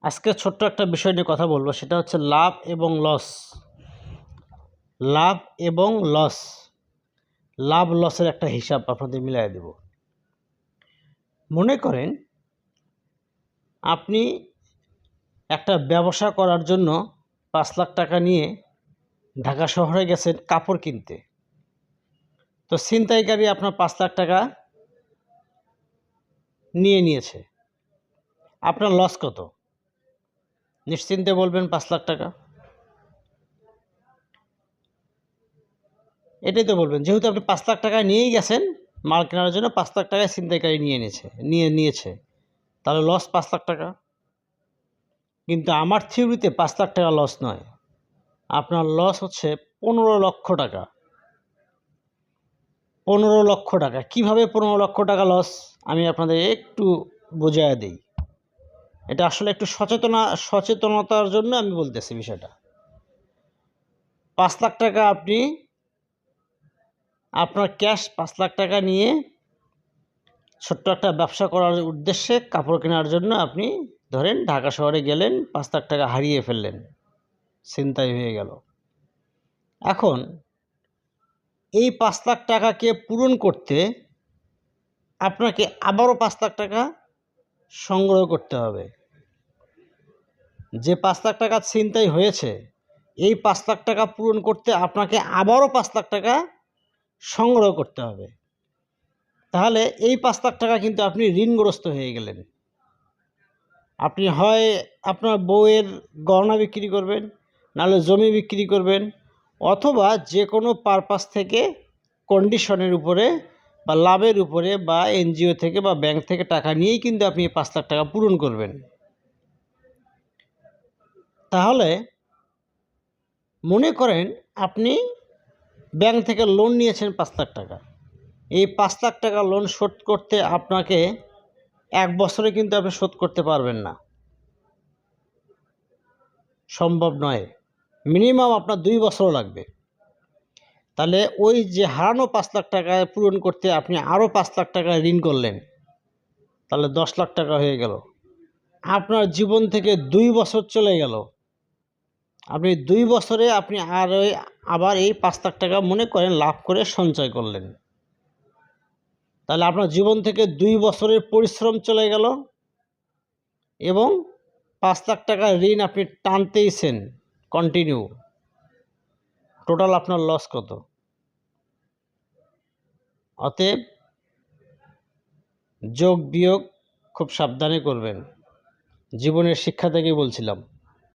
আজকে ছোট্ট একটা বিষয় নিয়ে কথা বলবো, সেটা হচ্ছে লাভ এবং লস। লাভ এবং লস, লাভ লসের একটা হিসাব আপনাদের মিলাই দেব। মনে করেন আপনি একটা ব্যবসা করার জন্য 5 লাখ টাকা নিয়ে ঢাকা শহরে গেছেন কাপড় কিনতে। তো ছিনতাইকারী আপনার 5 লাখ টাকা নিয়েছে। আপনার লস কত? নিশ্চিন্তে বলবেন 5 লাখ টাকা। এটাই তো বলবেন, যেহেতু আপনি 5 লাখ টাকা নিয়েই গেছেন মাল কেনার জন্য, 5 লাখ টাকায় ছিনতাইকারী নিয়েছে, তাহলে লস 5 লাখ টাকা। কিন্তু আমার থিওরিতে 5 লাখ টাকা লস নয়, আপনার লস হচ্ছে 15 লক্ষ টাকা। 15 লক্ষ টাকা। কীভাবে 15 লক্ষ টাকা লস, আমি আপনাদের একটু বোঝায়া দিই। এটা আসলে একটু সচেতনতার জন্য আমি বলতেছি বিষয়টা। 5 লাখ টাকা আপনি আপনার ক্যাশ 5 লাখ টাকা নিয়ে ছোট্ট একটা ব্যবসা করার উদ্দেশ্যে কাপড় কেনার জন্য আপনি ধরেন ঢাকা শহরে গেলেন, 5 লাখ টাকা হারিয়ে ফেললেন, ছিনতাই হয়ে গেল। এখন এই 5 লাখ টাকাকে পূরণ করতে আপনাকে আবারও 5 লাখ টাকা সংগ্রহ করতে হবে। যে 5 লাখ টাকা ছিনতাই হয়েছে, এই 5 লাখ টাকা পূরণ করতে আপনাকে আবারও 5 লাখ টাকা সংগ্রহ করতে হবে। তাহলে এই 5 লাখ টাকা কিন্তু আপনি ঋণগ্রস্ত হয়ে গেলেন। আপনি হয় আপনার বউয়ের গহনা বিক্রি করবেন, নাহলে জমি বিক্রি করবেন, অথবা যে কোনো পারপাস থেকে কন্ডিশনের উপরে বা লাভের উপরে বা এনজিও থেকে বা ব্যাংক থেকে টাকা নিয়েই কিন্তু আপনি 5 লাখ টাকা পূরণ করবেন। তাহলে মনে করেন আপনি ব্যাংক থেকে লোন নিয়েছেন 5 লাখ টাকা। এই 5 লাখ টাকা লোন শোধ করতে আপনাকে 1 বছরে কিন্তু আপনি শোধ করতে পারবেন না, সম্ভব নয়। মিনিমাম আপনার 2 বছরও লাগবে। তাহলে ওই যে হারানো 5 লাখ টাকা পূরণ করতে আপনি আরও 5 লাখ টাকা ঋণ করলেন, তাহলে 10 লাখ টাকা হয়ে গেল। আপনার জীবন থেকে 2 বছর চলে গেল। আপনি 2 বছরে আপনি আবার এই 5 লাখ টাকা মনে করেন লাভ করে সঞ্চয় করলেন। তাহলে আপনার জীবন থেকে 2 বছরের পরিশ্রম চলে গেল এবং 5 লাখ টাকা ঋণ আপনি টানতেইছেন কন্টিনিউ। টোটাল আপনার লস কত? অতএব যোগ বিয়োগ খুব সাবধানে করবেন। জীবনের শিক্ষা থেকেই বলছিলাম।